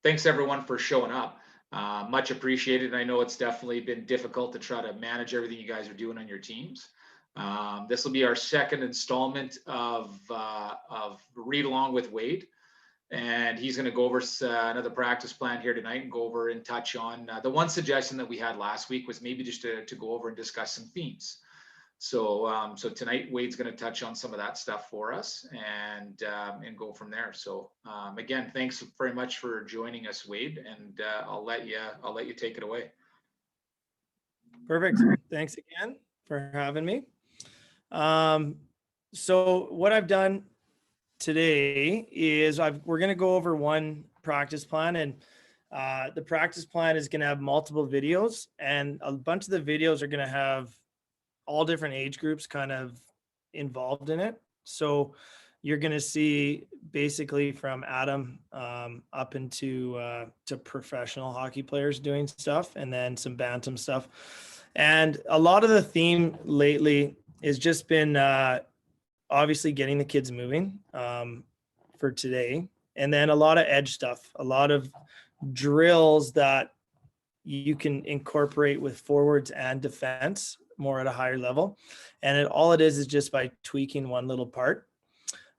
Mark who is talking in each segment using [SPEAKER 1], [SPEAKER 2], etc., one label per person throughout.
[SPEAKER 1] thanks everyone for showing up. Much appreciated. I know it's definitely been difficult to try to manage everything you guys are doing on your teams. This will be our second installment of Read Along with Wade. And he's going to go over another practice plan here tonight and go over and touch on the one suggestion that we had last week was maybe just to go over and discuss some themes. So tonight Wade's going to touch on some of that stuff for us and go from there. So again, thanks very much for joining us, Wade, and I'll let you take it away.
[SPEAKER 2] Perfect. Thanks again for having me. So what I've done today is we're going to go over one practice plan, and the practice plan is going to have multiple videos, and a bunch of the videos are going to have all different age groups kind of involved in it. So you're going to see basically from Adam up into to professional hockey players doing stuff, and then some bantam stuff. And a lot of the theme lately has just been obviously getting the kids moving for today, and then a lot of edge stuff, a lot of drills that you can incorporate with forwards and defense more at a higher level. And all it is just by tweaking one little part.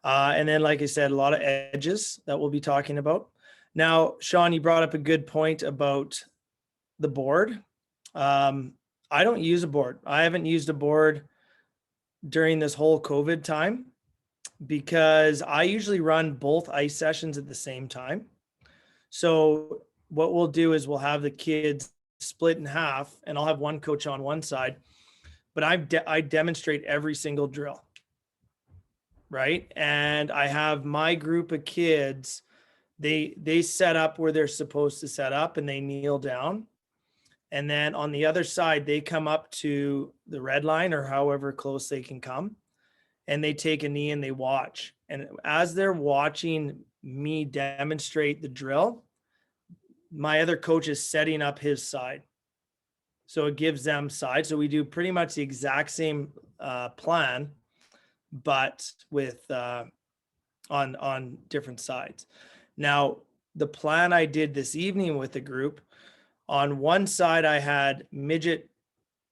[SPEAKER 2] And then, like I said, a lot of edges that we'll be talking about. Now, Sean, you brought up a good point about the board. I don't use a board. I haven't used a board during this whole COVID time because I usually run both ice sessions at the same time. So what we'll do is we'll have the kids split in half, and I'll have one coach on one side, but I demonstrate every single drill, right? And I have my group of kids, they set up where they're supposed to set up, and they kneel down. And then on the other side, they come up to the red line or however close they can come, and they take a knee and they watch. And as they're watching me demonstrate the drill, my other coach is setting up his side. So it gives them side. So we do pretty much the exact same plan, but with on different sides. Now, the plan I did this evening with the group, on one side I had midget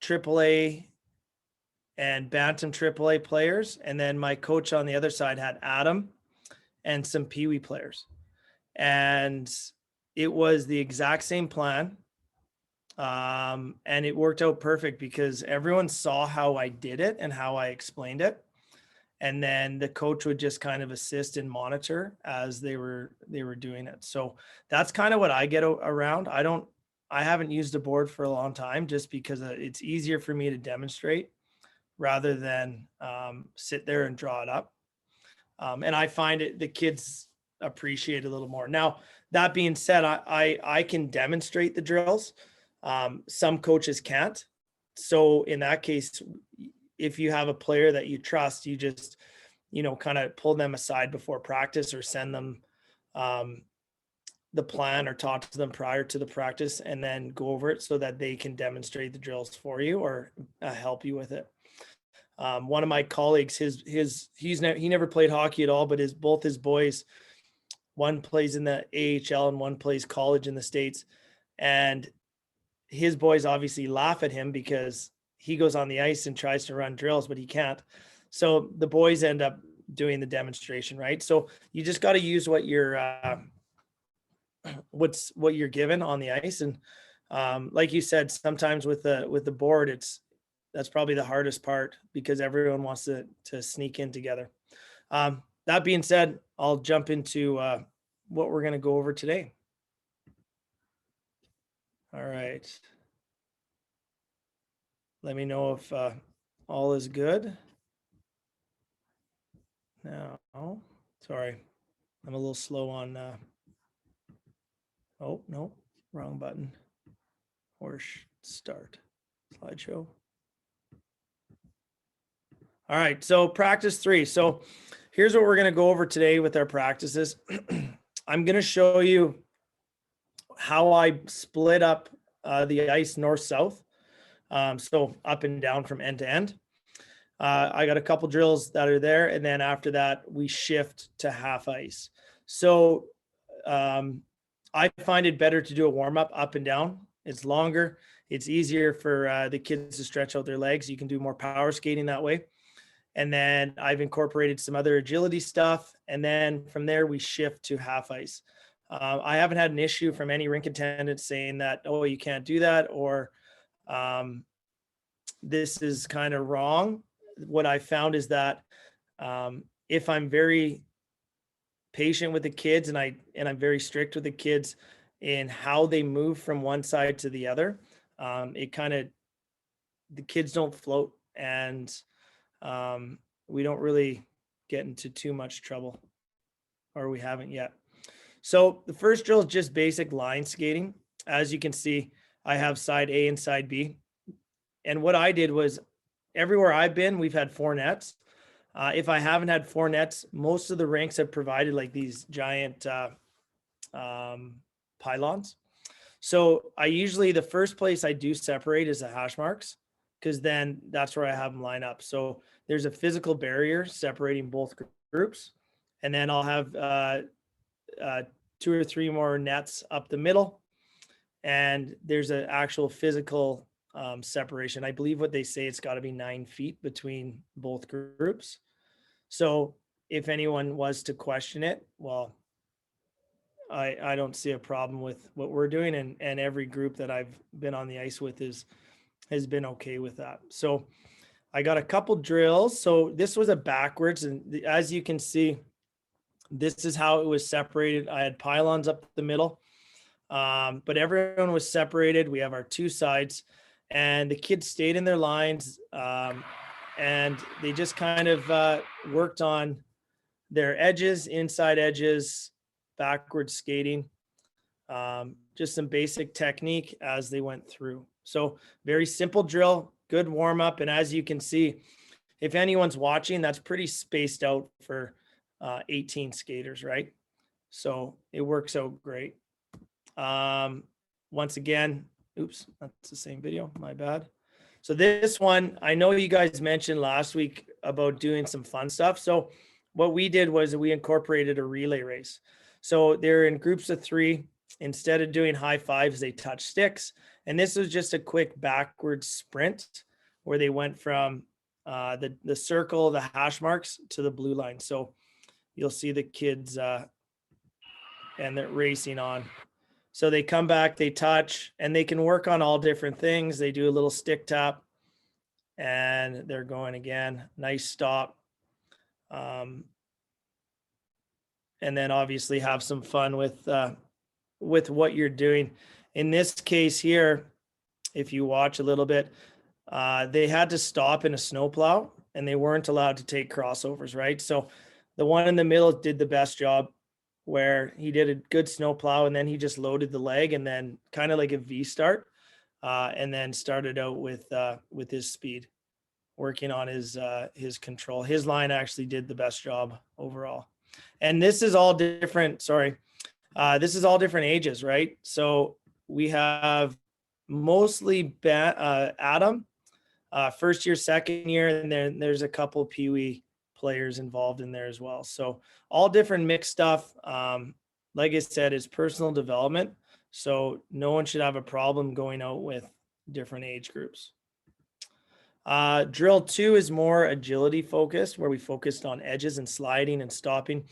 [SPEAKER 2] AAA and bantam AAA players, and then my coach on the other side had Adam and some Pee Wee players. And it was the exact same plan. And it worked out perfect because everyone saw how I did it and how I explained it. And then the coach would just kind of assist and monitor as they were doing it. So that's kind of what I get around. I haven't used a board for a long time just because it's easier for me to demonstrate rather than sit there and draw it up. And I find the kids appreciate it a little more. Now, that being said, I can demonstrate the drills. Some coaches can't. So in that case, if you have a player that you trust, you just, kind of pull them aside before practice or send them the plan or talk to them prior to the practice and then go over it so that they can demonstrate the drills for you or help you with it. One of my colleagues, he never played hockey at all, but both his boys, one plays in the AHL and one plays college in the States. And his boys obviously laugh at him because he goes on the ice and tries to run drills, but he can't. So the boys end up doing the demonstration, right? So you just got to use what you're given on the ice. And like you said, sometimes with the board, that's probably the hardest part because everyone wants to sneak in together. That being said, I'll jump into what we're going to go over today. All right. Let me know if all is good. Now, sorry, I'm a little slow on. Oh, no, wrong button. Or start slideshow. All right, so practice 3. So here's what we're going to go over today with our practices. I'm going to show you how I split up the ice north-south. So up and down from end to end. I got a couple drills that are there. And then after that, we shift to half ice. So I find it better to do a warm up and down. It's longer. It's easier for the kids to stretch out their legs. You can do more power skating that way. And then I've incorporated some other agility stuff. And then from there, we shift to half ice. I haven't had an issue from any rink attendant saying that, oh, you can't do that, or this is kind of wrong. What I found is that if I'm very patient with the kids and I'm very strict with the kids in how they move from one side to the other, it kind of, the kids don't float, and we don't really get into too much trouble, or we haven't yet. So the first drill is just basic line skating. As you can see, I have side A and side B. And what I did was, everywhere I've been, we've had 4 nets. If I haven't had 4 nets, most of the rinks have provided like these giant pylons. So I usually, the first place I do separate is the hash marks, because then that's where I have them line up. So there's a physical barrier separating both groups. And then I'll have 2 or 3 more nets up the middle. And there's an actual physical separation. I believe what they say, it's got to be 9 feet between both groups. So if anyone was to question it, well, I don't see a problem with what we're doing, and every group that I've been on the ice with has been okay with that. So I got a couple drills. So this was a backwards, and as you can see, this is how it was separated. I had pylons up the middle, but everyone was separated. We have our 2 sides, and the kids stayed in their lines, and they just kind of worked on their edges, inside edges, backwards skating, just some basic technique as they went through. So very simple drill, good warm up. And as you can see, if anyone's watching, that's pretty spaced out for 18 skaters, right? So it works out great. Once again, oops, that's the same video, my bad. So this one, I know you guys mentioned last week about doing some fun stuff. So what we did was we incorporated a relay race. So they're in groups of 3. Instead of doing high fives, they touch sticks. And this was just a quick backwards sprint where they went from the circle, the hash marks, to the blue line. So you'll see the kids and they're racing on. So they come back, they touch, and they can work on all different things. They do a little stick tap, and they're going again. Nice stop. And then obviously have some fun with what you're doing. In this case here, if you watch a little bit, they had to stop in a snowplow, and they weren't allowed to take crossovers, right? So the one in the middle did the best job, where he did a good snowplow, and then he just loaded the leg, and then kind of like a V start, and then started out with his speed, working on his control. His line actually did the best job overall. And this is all different. Sorry. This is all different ages, right? So we have mostly Adam, first year, second year, and then there's a couple Pee Wee players involved in there as well. So all different mixed stuff. Like I said, it's personal development. So no one should have a problem going out with different age groups. Drill 2 is more agility focused, where we focused on edges and sliding and stopping.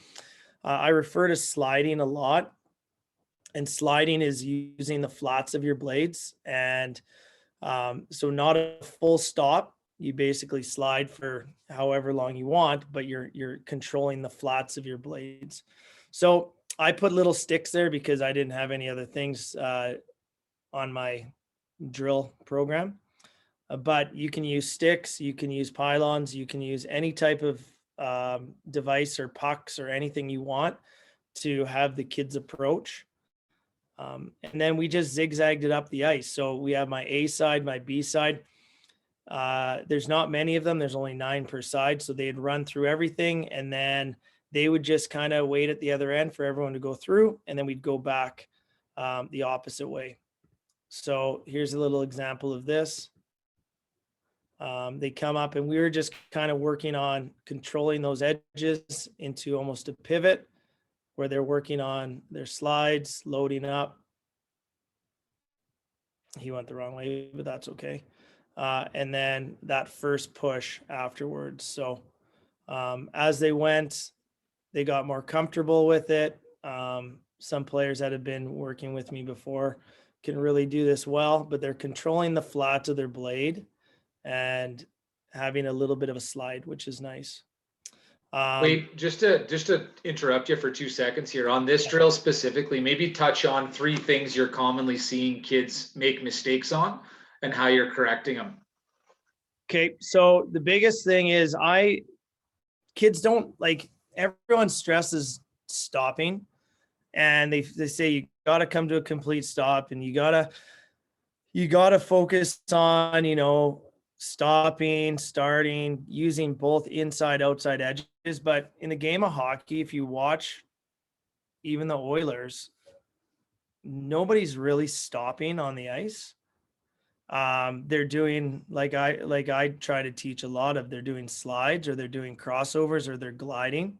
[SPEAKER 2] I refer to sliding a lot, and sliding is using the flats of your blades. And so not a full stop. You basically slide for however long you want, but you're controlling the flats of your blades. So I put little sticks there because I didn't have any other things on my drill program. But you can use sticks, you can use pylons, you can use any type of device or pucks or anything you want to have the kids approach. And then we just zigzagged it up the ice. So we have my A side, my B side. There's not many of them. There's only 9 per side. So they'd run through everything, and then they would just kind of wait at the other end for everyone to go through, and then we'd go back the opposite way. So here's a little example of this. They come up, and we were just kind of working on controlling those edges into almost a pivot, where they're working on their slides, loading up. He went the wrong way, but that's okay. And then that first push afterwards. So as they went, they got more comfortable with it. Some players that have been working with me before can really do this well, but they're controlling the flat of their blade and having a little bit of a slide, which is nice.
[SPEAKER 1] Wait, just to interrupt you for 2 seconds here on this drill specifically, maybe touch on 3 things you're commonly seeing kids make mistakes on and how you're correcting them.
[SPEAKER 2] Okay, so the biggest thing is kids don't like, everyone stresses stopping, and they say you got to come to a complete stop, and you got to focus on, stopping, starting, using both inside outside edges. But in the game of hockey, if you watch even the Oilers, nobody's really stopping on the ice. They're doing like I try to teach a lot of, they're doing slides, or they're doing crossovers, or they're gliding.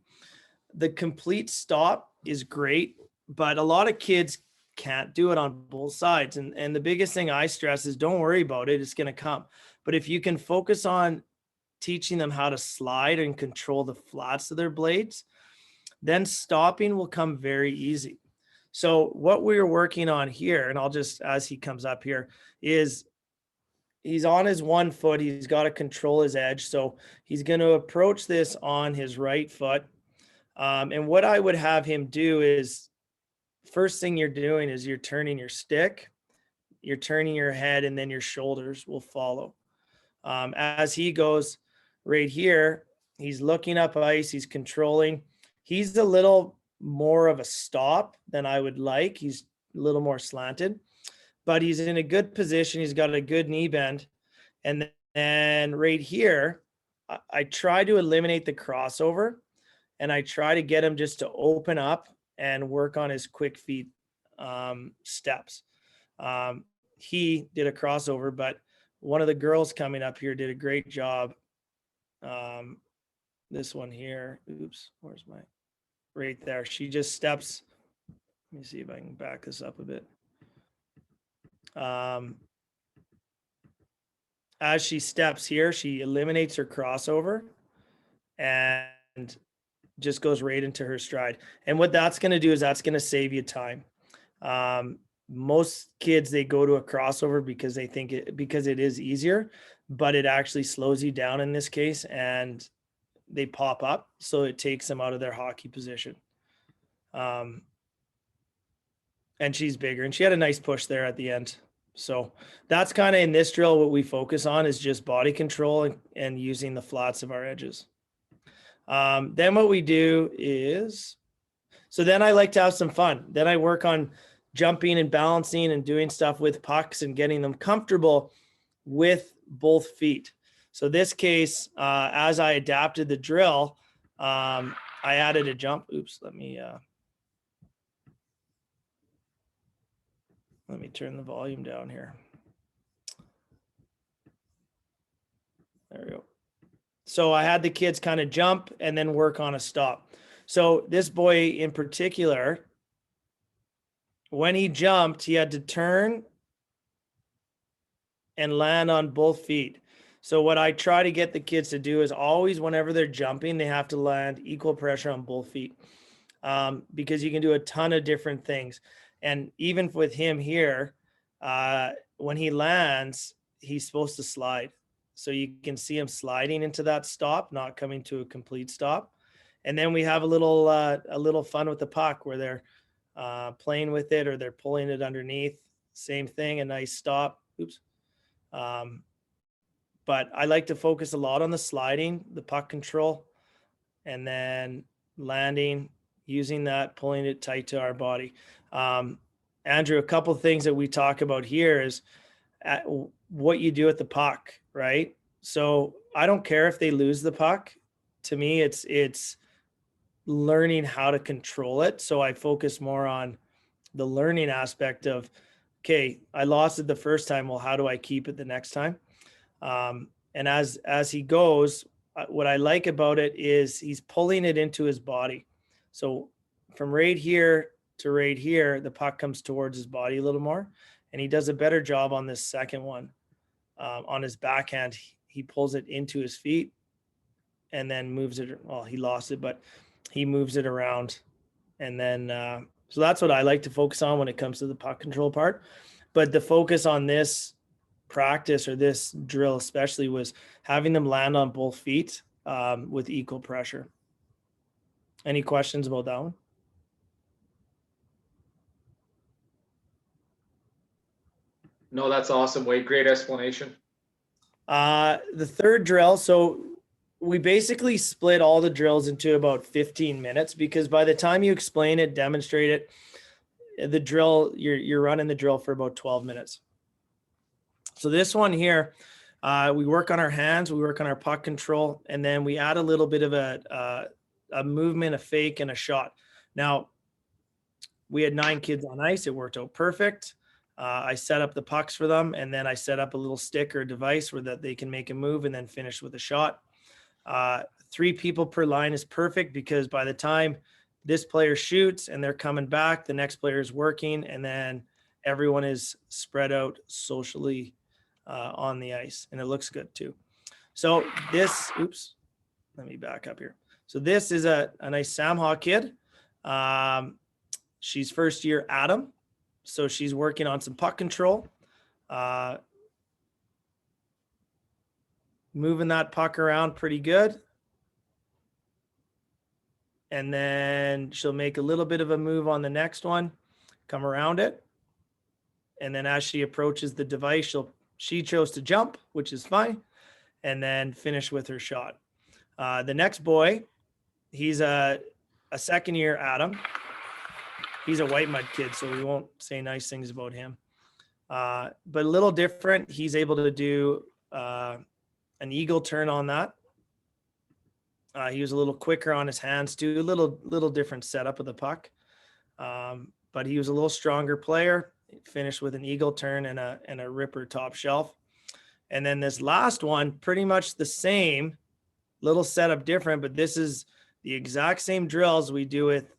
[SPEAKER 2] The complete stop is great, but a lot of kids can't do it on both sides. And the biggest thing I stress is don't worry about it. It's going to come. But if you can focus on teaching them how to slide and control the flats of their blades, then stopping will come very easy. So what we're working on here, and I'll just, as he comes up here, is he's on his 1 foot. He's got to control his edge. So he's going to approach this on his right foot. And what I would have him do is, first thing you're doing is you're turning your stick, you're turning your head, and then your shoulders will follow. As he goes right here, he's looking up ice, he's controlling. He's a little more of a stop than I would like. He's a little more slanted, but he's in a good position. He's got a good knee bend. And then right here, I try to eliminate the crossover, and I try to get him just to open up and work on his quick feet steps. He did a crossover, but one of the girls coming up here did a great job. This one here, oops, where's my, right there. She just steps. Let me see if I can back this up a bit. As she steps here, she eliminates her crossover and just goes right into her stride. And what that's going to do is that's going to save you time. Most kids, they go to a crossover because they think because it is easier, but it actually slows you down in this case, and they pop up. So it takes them out of their hockey position. And she's bigger, and she had a nice push there at the end. So that's kind of in this drill, what we focus on is just body control and using the flats of our edges. Then what we do is, so then I like to have some fun. Then I work on jumping and balancing and doing stuff with pucks and getting them comfortable with both feet. So this case, as I adapted the drill, I added a jump. Oops, let me turn the volume down here. There we go. So I had the kids kind of jump and then work on a stop. So this boy in particular, when he jumped, he had to turn and land on both feet. So what I try to get the kids to do is always, whenever they're jumping, they have to land equal pressure on both feet, because you can do a ton of different things. And even with him here, when he lands, he's supposed to slide. So you can see him sliding into that stop, not coming to a complete stop. And then we have a little fun with the puck where they're playing with it, or they're pulling it underneath. Same thing, a nice stop. Oops. But I like to focus a lot on the sliding, the puck control, and then landing, using that, pulling it tight to our body. Andrew, a couple of things that we talk about here is what you do with the puck, right? So I don't care if they lose the puck. To me, it's learning how to control it. So I focus more on the learning aspect of, okay, I lost it the first time. Well, how do I keep it the next time? And as he goes, what I like about it is he's pulling it into his body. So from right here to right here, the puck comes towards his body a little more, and he does a better job on this second one. On his backhand, he pulls it into his feet and then moves it. Well, he lost it, but he moves it around. And then, so that's what I like to focus on when it comes to the puck control part. But the focus on this practice, or this drill especially, was having them land on both feet with equal pressure. Any questions about that one?
[SPEAKER 1] No, that's awesome, Wade. Great explanation.
[SPEAKER 2] The third drill, so we basically split all the drills into about 15 minutes, because by the time you explain it, demonstrate it, the drill, you're running the drill for about 12 minutes. So this one here, we work on our hands, we work on our puck control, and then we add a little bit of a movement, a fake, and a shot. Now, we had 9 kids on ice. It worked out perfect. I set up the pucks for them, and then I set up a little stick or device where that they can make a move and then finish with a shot. 3 people per line is perfect, because by the time this player shoots and they're coming back, the next player is working, and then everyone is spread out socially on the ice, and it looks good too. So this, oops, let me back up here. So this is a nice Samha kid. She's first year Adam. So she's working on some puck control, moving that puck around pretty good. And then she'll make a little bit of a move on the next one, come around it. And then as she approaches the device, she chose to jump, which is fine, and then finish with her shot. The next boy, he's a second year Adam. He's a White Mud kid, so we won't say nice things about him. But a little different. He's able to do an eagle turn on that. He was a little quicker on his hands too. A little different setup of the puck. But he was a little stronger player. Finished with an eagle turn and a ripper top shelf. And then this last one, pretty much the same, little setup different, but this is the exact same drills we do with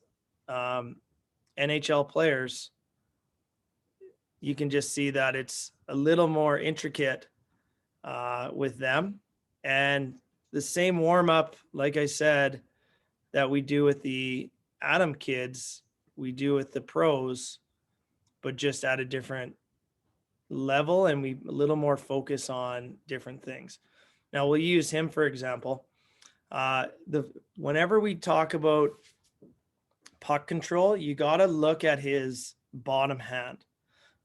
[SPEAKER 2] NHL players. You can just see that it's a little more intricate with them. And the same warm up, like I said, that we do with the Adam kids, we do with the pros, but just at a different level, and we a little more focus on different things. Now we'll use him for example. Whenever we talk about puck control, you got to look at his bottom hand.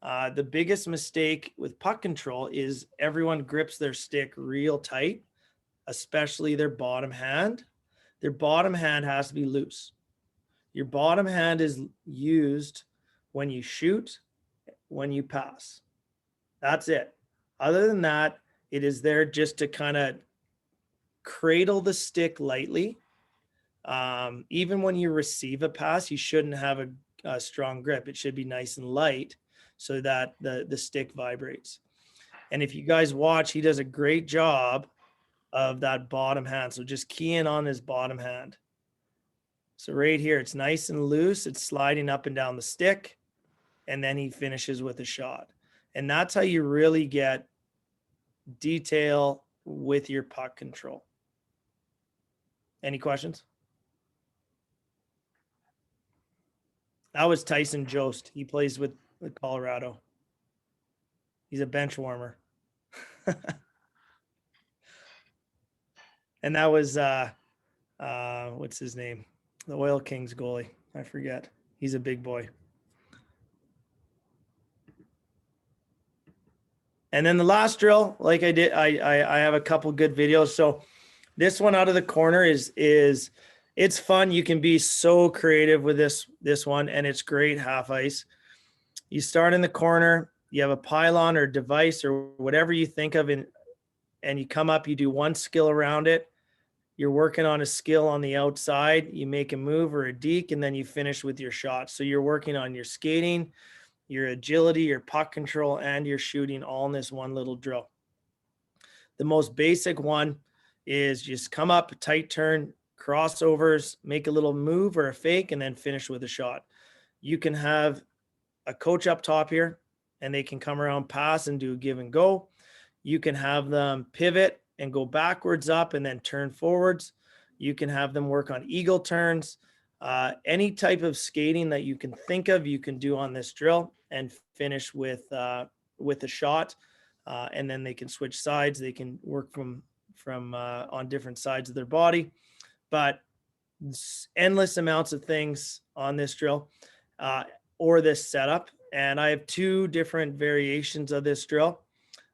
[SPEAKER 2] The biggest mistake with puck control is everyone grips their stick real tight, especially their bottom hand. Their bottom hand has to be loose. Your bottom hand is used when you shoot, when you pass. That's it. Other than that, it is there just to kind of cradle the stick lightly. Even when you receive a pass, you shouldn't have a strong grip. It should be nice and light so that the stick vibrates. And if you guys watch, he does a great job of that bottom hand. So just key in on his bottom hand. So right here, it's nice and loose. It's sliding up and down the stick. And then he finishes with a shot. And that's how you really get detail with your puck control. Any questions? That was Tyson Jost. He plays with Colorado. He's a bench warmer. And that was, what's his name? The Oil Kings goalie. I forget. He's a big boy. And then the last drill, like I did, I have a couple good videos. So this one out of the corner is it's fun. You can be so creative with this one, and it's great half ice. You start in the corner, you have a pylon or device or whatever you think of, and you come up, you do one skill around it. You're working on a skill on the outside. You make a move or a deke, and then you finish with your shot. So you're working on your skating, your agility, your puck control, and your shooting all in this one little drill. The most basic one is just come up, tight turn, crossovers, make a little move or a fake, and then finish with a shot. You can have a coach up top here, and they can come around, pass, and do a give and go. You can have them pivot and go backwards up and then turn forwards. You can have them work on eagle turns. Any type of skating that you can think of, you can do on this drill and finish with a shot. And then they can switch sides. They can work from on different sides of their body. But endless amounts of things on this drill or this setup. And I have two different variations of this drill.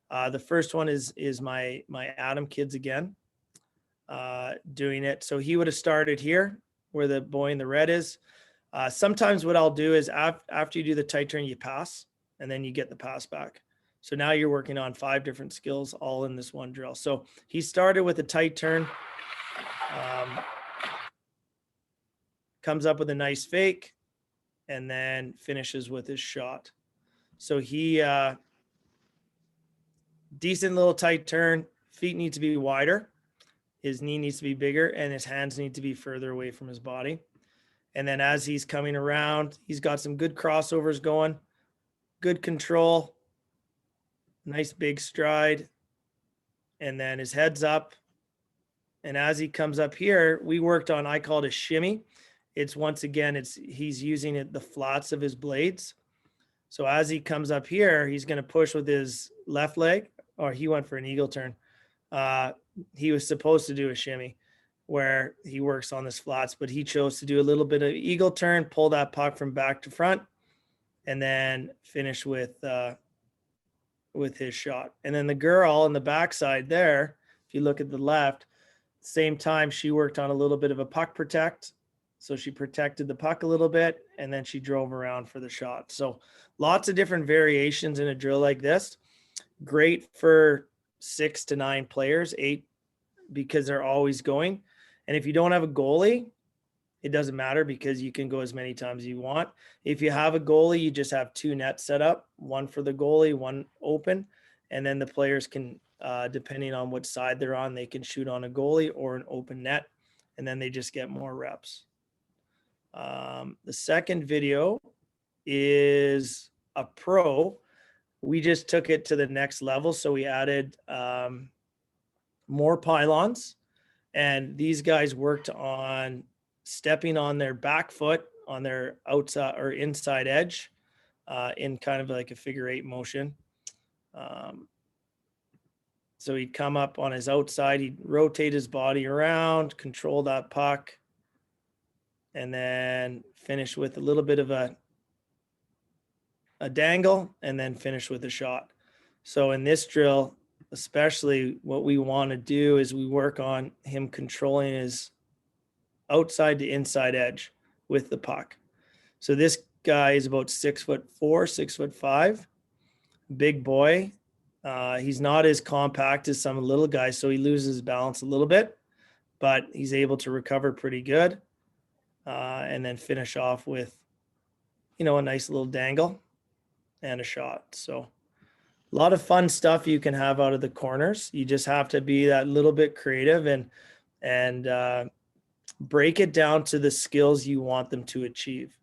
[SPEAKER 2] The first one is my Adam kids again doing it. So he would have started here where the boy in the red is. Sometimes what I'll do is after you do the tight turn, you pass, and then you get the pass back. So now you're working on 5 different skills all in this one drill. So he started with a tight turn, comes up with a nice fake, and then finishes with his shot. So he, decent little tight turn, feet need to be wider, his knee needs to be bigger, and his hands need to be further away from his body. And then as he's coming around, he's got some good crossovers going, good control, nice big stride, and then his head's up. And as he comes up here, we worked on, I call it a shimmy. It's once again, he's using the flats of his blades. So as he comes up here, he's going to push with his left leg, or he went for an eagle turn. He was supposed to do a shimmy where he works on his flats, but he chose to do a little bit of eagle turn, pull that puck from back to front, and then finish with his shot. And then the girl on the backside there, if you look at the left, same time she worked on a little bit of a puck protect. So she protected the puck a little bit, and then she drove around for the shot. So lots of different variations in a drill like this. Great for 6 to 9 players, 8, because they're always going. And if you don't have a goalie, it doesn't matter because you can go as many times as you want. If you have a goalie, you just have 2 nets set up, one for the goalie, one open, and then the players can, depending on what side they're on, they can shoot on a goalie or an open net, and then they just get more reps. The second video is a pro. We just took it to the next level. So we added more pylons, and these guys worked on stepping on their back foot on their outside or inside edge in kind of like a figure 8 motion. So he'd come up on his outside, he'd rotate his body around, control that puck, and then finish with a little bit of a dangle, and then finish with a shot. So in this drill, especially what we want to do is we work on him controlling his outside to inside edge with the puck. So this guy is about 6'4", 6'5", big boy. He's not as compact as some little guys, so he loses balance a little bit, but he's able to recover pretty good. And then finish off with, a nice little dangle and a shot. So a lot of fun stuff you can have out of the corners. You just have to be that little bit creative and break it down to the skills you want them to achieve.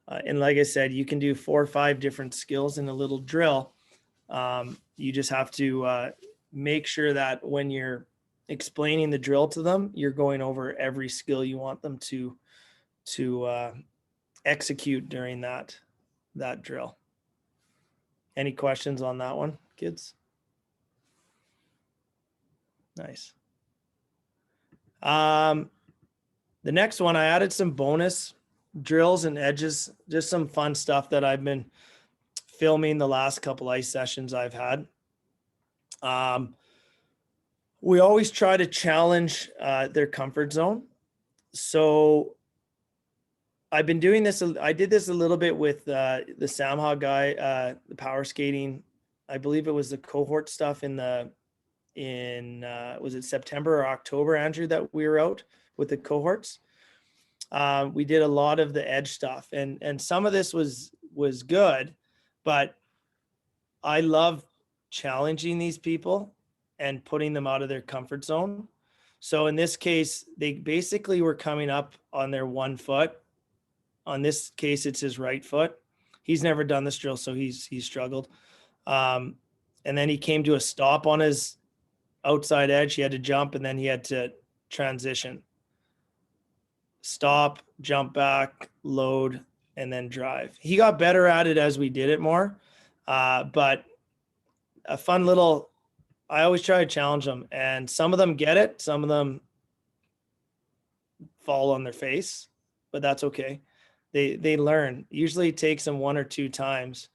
[SPEAKER 2] And like I said, you can do 4 or 5 different skills in a little drill. You just have to make sure that when you're explaining the drill to them, you're going over every skill you want them to execute during that drill. Any questions on that one, kids? Nice. The next one, I added some bonus drills and edges, just some fun stuff that I've been filming the last couple ice sessions I've had. We always try to challenge their comfort zone. So I've been doing this. I did this a little bit with the Samha guy, the power skating. I believe it was the cohort stuff was it September or October, Andrew, that we were out with the cohorts. We did a lot of the edge stuff, and some of this was good, but I love challenging these people and putting them out of their comfort zone. So in this case, they basically were coming up on their 1 foot. On this case, it's his right foot. He's never done this drill, so he's struggled. And then he came to a stop on his outside edge. He had to jump, and then he had to transition. Stop, jump back, load, and then drive. He got better at it as we did it more. But a fun little, I always try to challenge them, and some of them get it. Some of them fall on their face, but that's okay. They learn. Usually it takes them 1 or 2 times,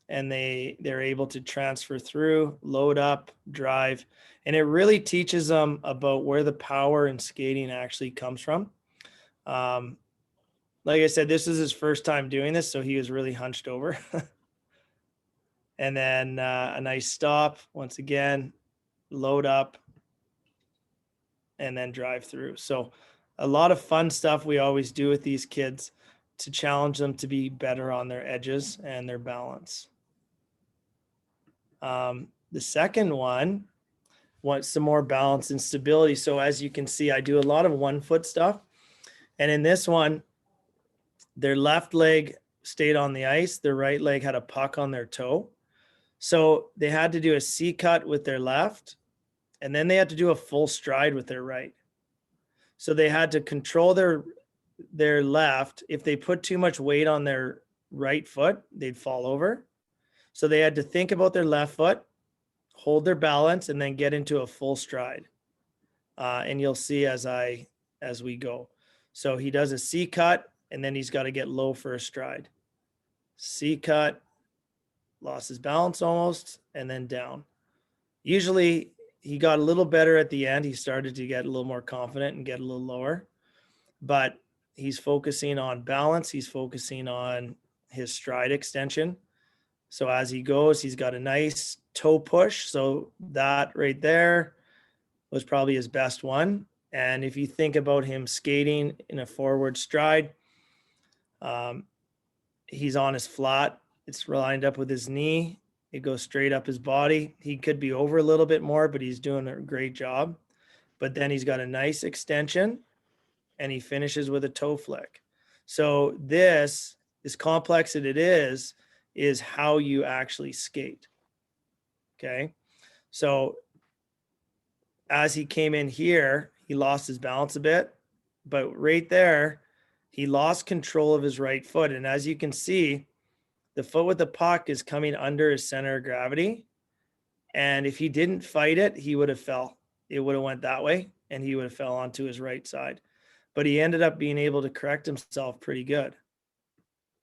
[SPEAKER 2] and they're able to transfer through, load up, drive. And it really teaches them about where the power in skating actually comes from. Like I said, this is his first time doing this, so he was really hunched over. And then a nice stop, once again, load up, and then drive through. So a lot of fun stuff we always do with these kids to challenge them to be better on their edges and their balance. The second one wants some more balance and stability. So as you can see, I do a lot of 1 foot stuff. And in this one, their left leg stayed on the ice. Their right leg had a puck on their toe. So they had to do a C cut with their left, and then they had to do a full stride with their right. So they had to control their left. If they put too much weight on their right foot, they'd fall over. So they had to think about their left foot, hold their balance, and then get into a full stride. And you'll see as we go. So he does a C cut, and then he's got to get low for a stride. C cut, lost his balance almost, and then down. Usually he got a little better at the end. He started to get a little more confident and get a little lower, but he's focusing on balance. He's focusing on his stride extension. So as he goes, he's got a nice toe push. So that right there was probably his best one. And if you think about him skating in a forward stride, he's on his flat. It's lined up with his knee. It goes straight up his body. He could be over a little bit more, but he's doing a great job. But then he's got a nice extension, and he finishes with a toe flick. So this, as complex as it is how you actually skate. Okay. So as he came in here, he lost his balance a bit, but right there, he lost control of his right foot. And as you can see, the foot with the puck is coming under his center of gravity. And if he didn't fight it, he would have fell. It would have went that way, and he would have fell onto his right side. But he ended up being able to correct himself pretty good.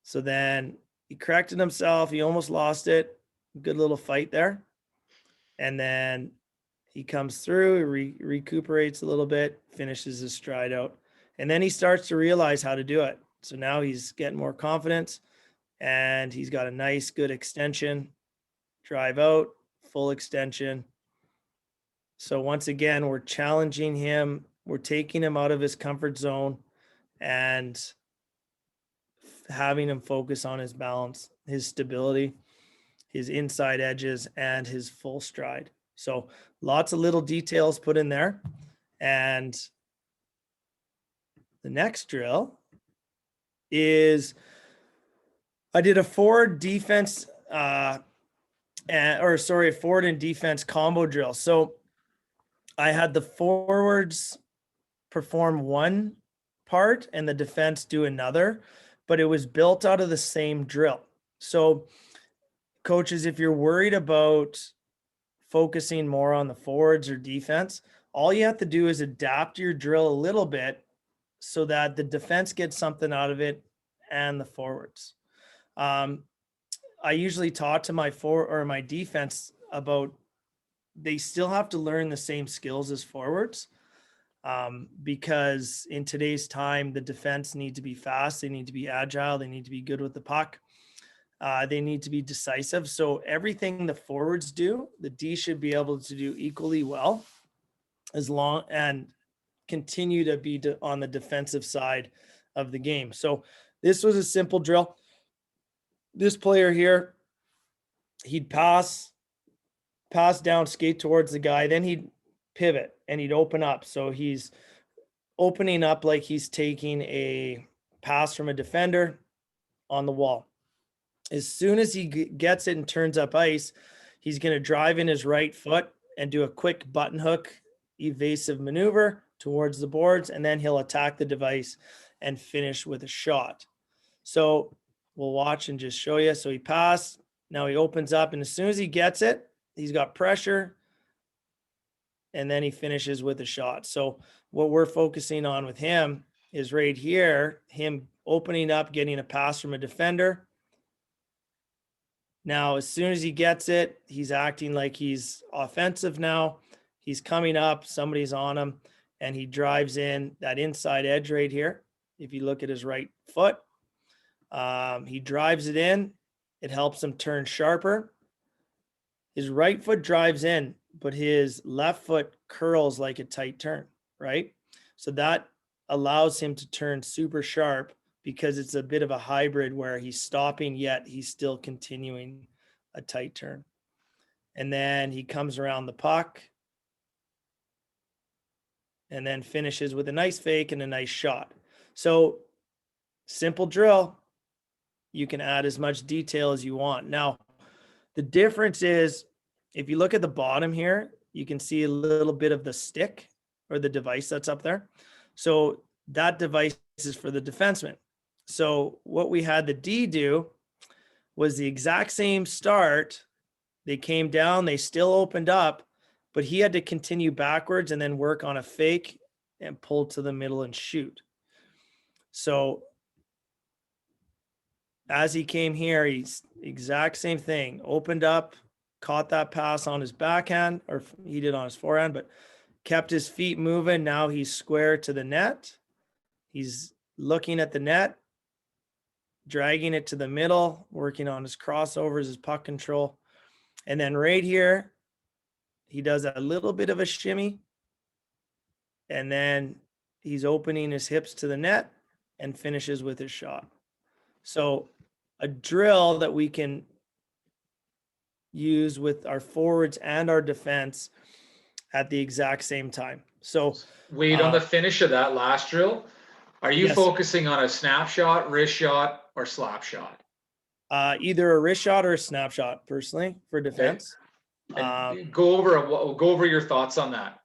[SPEAKER 2] So then he corrected himself. He almost lost it. Good little fight there. And then he comes through, recuperates a little bit, finishes his stride out. And then he starts to realize how to do it. So now he's getting more confidence, and he's got a nice, good extension, drive out, full extension. So once again, we're challenging him. We're taking him out of his comfort zone and having him focus on his balance, his stability, his inside edges, and his full stride. So lots of little details put in there. And the next drill is I did a forward defense, a forward and defense combo drill. So I had the forwards perform one part and the defense do another, but it was built out of the same drill. So coaches, if you're worried about focusing more on the forwards or defense, all you have to do is adapt your drill a little bit so that the defense gets something out of it and the forwards. I usually talk to my defense about they still have to learn the same skills as forwards, because in today's time, the defense need to be fast. They need to be agile. They need to be good with the puck. They need to be decisive. So everything the forwards do, the D should be able to do equally well, as long and continue to be on the defensive side of the game. So this was a simple drill. This player here, he'd pass down, skate towards the guy. Then he'd pivot and he'd open up. So he's opening up like he's taking a pass from a defender on the wall. As soon as he gets it and turns up ice, he's going to drive in his right foot and do a quick button hook evasive maneuver towards the boards, and then he'll attack the device and finish with a shot. So we'll watch and just show you. So he passed. Now he opens up, and as soon as he gets it, he's got pressure, and then he finishes with a shot. So what we're focusing on with him is right here, him opening up, getting a pass from a defender. Now, as soon as he gets it, he's acting like he's offensive now. He's coming up, somebody's on him, and he drives in that inside edge right here. If you look at his right foot, he drives it in. It helps him turn sharper. His right foot drives in, but his left foot curls like a tight turn, right? So that allows him to turn super sharp because it's a bit of a hybrid where he's stopping, yet he's still continuing a tight turn. And then he comes around the puck and then finishes with a nice fake and a nice shot. So simple drill. You can add as much detail as you want. Now, the difference is if you look at the bottom here, you can see a little bit of the stick or the device that's up there. So that device is for the defenseman. So what we had the D do was the exact same start. They came down, they still opened up, but he had to continue backwards and then work on a fake and pull to the middle and shoot. So as he came here, he's exact same thing. Opened up, caught that pass on his backhand, or he did on his forehand, but kept his feet moving. Now he's square to the net. He's looking at the net, dragging it to the middle, working on his crossovers, his puck control. And then right here, he does a little bit of a shimmy. And then he's opening his hips to the net and finishes with his shot. So a drill that we can use with our forwards and our defense at the exact same time. So
[SPEAKER 1] Wait, on the finish of that last drill, are you
[SPEAKER 2] Yes.
[SPEAKER 1] focusing on a snapshot, wrist shot, or slap shot?
[SPEAKER 2] Either a wrist shot or a snapshot, personally, for defense.
[SPEAKER 1] And go over your thoughts on that.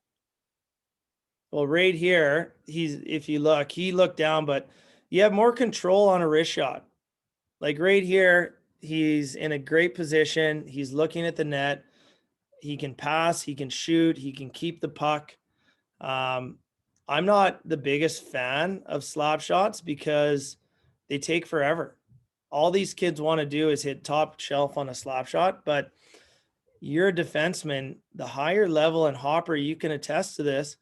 [SPEAKER 2] Well, right here, if you look, he looked down, but you have more control on a wrist shot. Like right here, he's in a great position. He's looking at the net. He can pass, he can shoot, he can keep the puck. I'm not the biggest fan of slap shots because they take forever. All these kids want to do is hit top shelf on a slap shot, but you're a defenseman, the higher level, and Hopper, you can attest to this,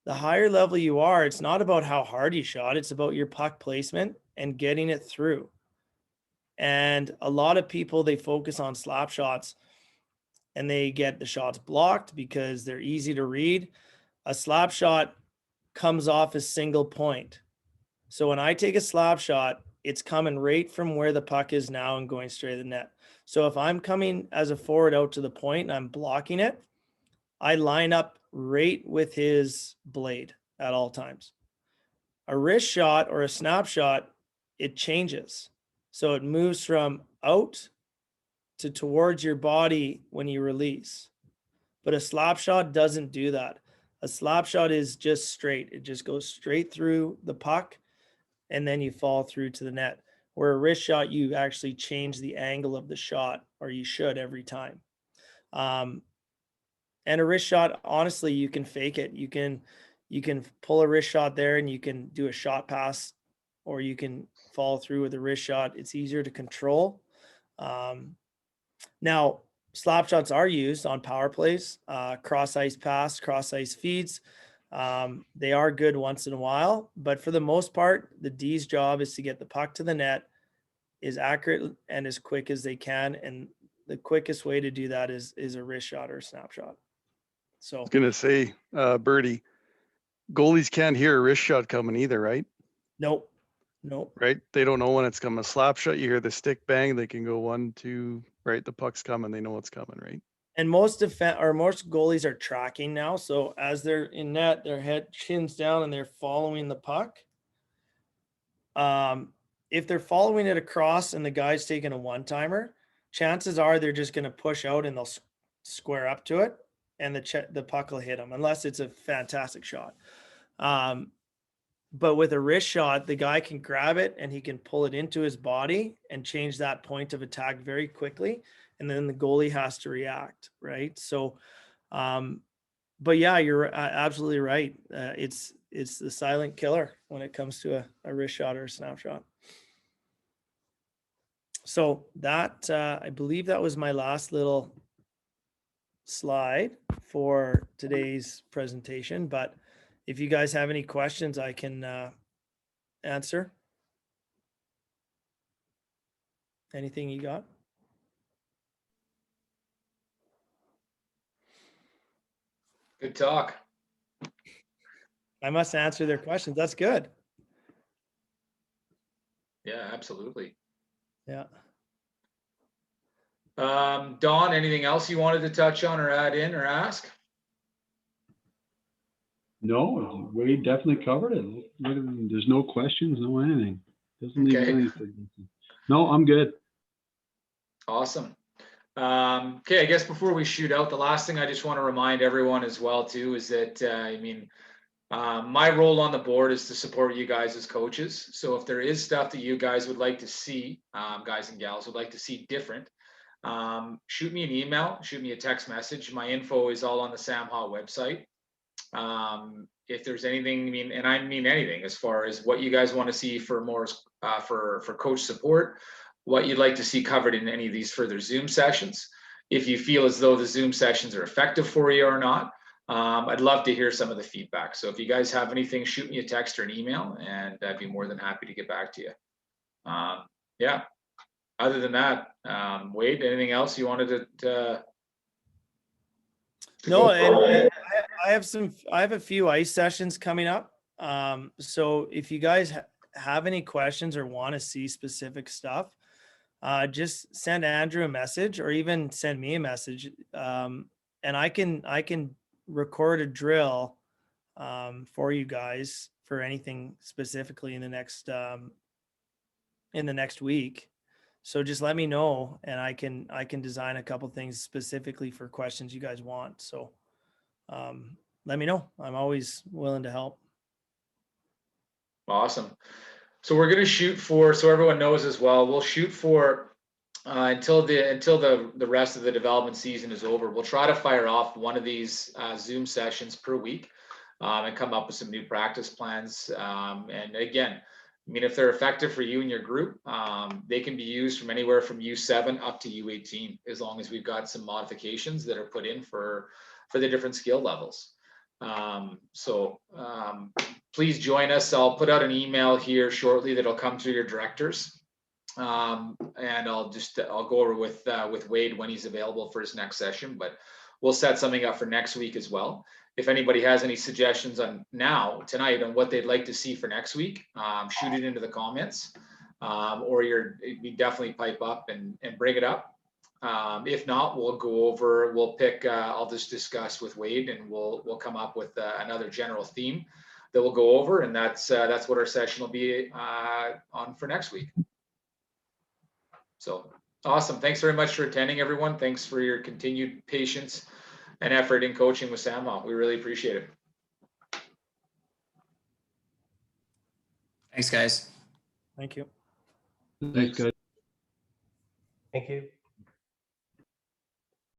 [SPEAKER 2] the higher level you are, it's not about how hard you shot, it's about your puck placement and getting it through. And a lot of people, they focus on slap shots and they get the shots blocked because they're easy to read. A slap shot comes off as single point. So when I take a slap shot, it's coming right from where the puck is now and going straight to the net. So if I'm coming as a forward out to the point and I'm blocking it, I line up right with his blade at all times. A wrist shot or a snapshot, it changes. So it moves from out to towards your body when you release. But a slap shot doesn't do that. A slap shot is just straight. It just goes straight through the puck and then you fall through to the net. Where a wrist shot, you actually change the angle of the shot, or you should every time. And a wrist shot, honestly, you can fake it. You can pull a wrist shot there and you can do a shot pass, or you can fall through with a wrist shot. It's easier to control. Now, slap shots are used on power plays, cross ice pass, cross ice feeds. They are good once in a while, but for the most part, the D's job is to get the puck to the net as accurate and as quick as they can. And the quickest way to do that is a wrist shot or a snapshot. So
[SPEAKER 3] I was going to say, Birdie, goalies can't hear a wrist shot coming either, right?
[SPEAKER 2] Nope.
[SPEAKER 3] Right? They don't know when it's coming. A slap shot, you hear the stick bang, they can go 1, 2, right? The puck's coming, they know it's coming, right?
[SPEAKER 2] And most goalies are tracking now. So as they're in net, their head chins down and they're following the puck. If they're following it across and the guy's taking a one-timer, chances are they're just going to push out and they'll square up to it, and the puck will hit them unless it's a fantastic shot. But with a wrist shot, the guy can grab it and he can pull it into his body and change that point of attack very quickly. And then the goalie has to react, right? So, but yeah, you're absolutely right. It's the silent killer when it comes to a wrist shot or a snapshot. So that, I believe that was my last little slide for today's presentation, but if you guys have any questions, I can answer. Anything you got?
[SPEAKER 1] Good talk.
[SPEAKER 2] I must answer their questions. That's good.
[SPEAKER 1] Yeah, absolutely.
[SPEAKER 2] Yeah.
[SPEAKER 1] Don, anything else you wanted to touch on or add in or ask?
[SPEAKER 4] No, Wade definitely covered it. There's no questions, no anything. Doesn't leave
[SPEAKER 1] Okay.
[SPEAKER 4] anything. No, I'm good.
[SPEAKER 1] Awesome. Okay, I guess before we shoot out, the last thing I just want to remind everyone as well too is that my role on the board is to support you guys as coaches. So if there is stuff that you guys would like to see, guys and gals would like to see different, shoot me an email, shoot me a text message. My info is all on the Sam Ha website. If there's anything, and I mean anything as far as what you guys want to see for more for coach support, what you'd like to see covered in any of these further Zoom sessions. If you feel as though the Zoom sessions are effective for you or not, I'd love to hear some of the feedback. So if you guys have anything, shoot me a text or an email, and I'd be more than happy to get back to you. Yeah. Other than that, Wade, anything else you wanted to
[SPEAKER 2] No, and I have a few ice sessions coming up. So if you guys have any questions or want to see specific stuff, just send Andrew a message or even send me a message. And I can record a drill for you guys for anything specifically in the next week. So just let me know and I can design a couple things specifically for questions you guys want. So let me know. I'm always willing to help.
[SPEAKER 1] Awesome. So we're going to shoot for, so everyone knows as well, we'll shoot for until the rest of the development season is over. We'll try to fire off one of these Zoom sessions per week and come up with some new practice plans. And again, if they're effective for you and your group, they can be used from anywhere from U7 up to U18, as long as we've got some modifications that are put in for the different skill levels. Please join us. I'll put out an email here shortly that'll come to your directors. And I'll go over with Wade when he's available for his next session, but we'll set something up for next week as well. If anybody has any suggestions on tonight on what they'd like to see for next week, shoot it into the comments, or you definitely pipe up and bring it up. If not, we'll pick, I'll just discuss with Wade and we'll come up with another general theme that we'll go over. And that's what our session will be on for next week. So awesome. Thanks very much for attending, everyone. Thanks for your continued patience and effort in coaching with Sam Ha. We really appreciate it.
[SPEAKER 5] Thanks, guys.
[SPEAKER 2] Thank you.
[SPEAKER 4] Thanks, guys.
[SPEAKER 6] Thank you.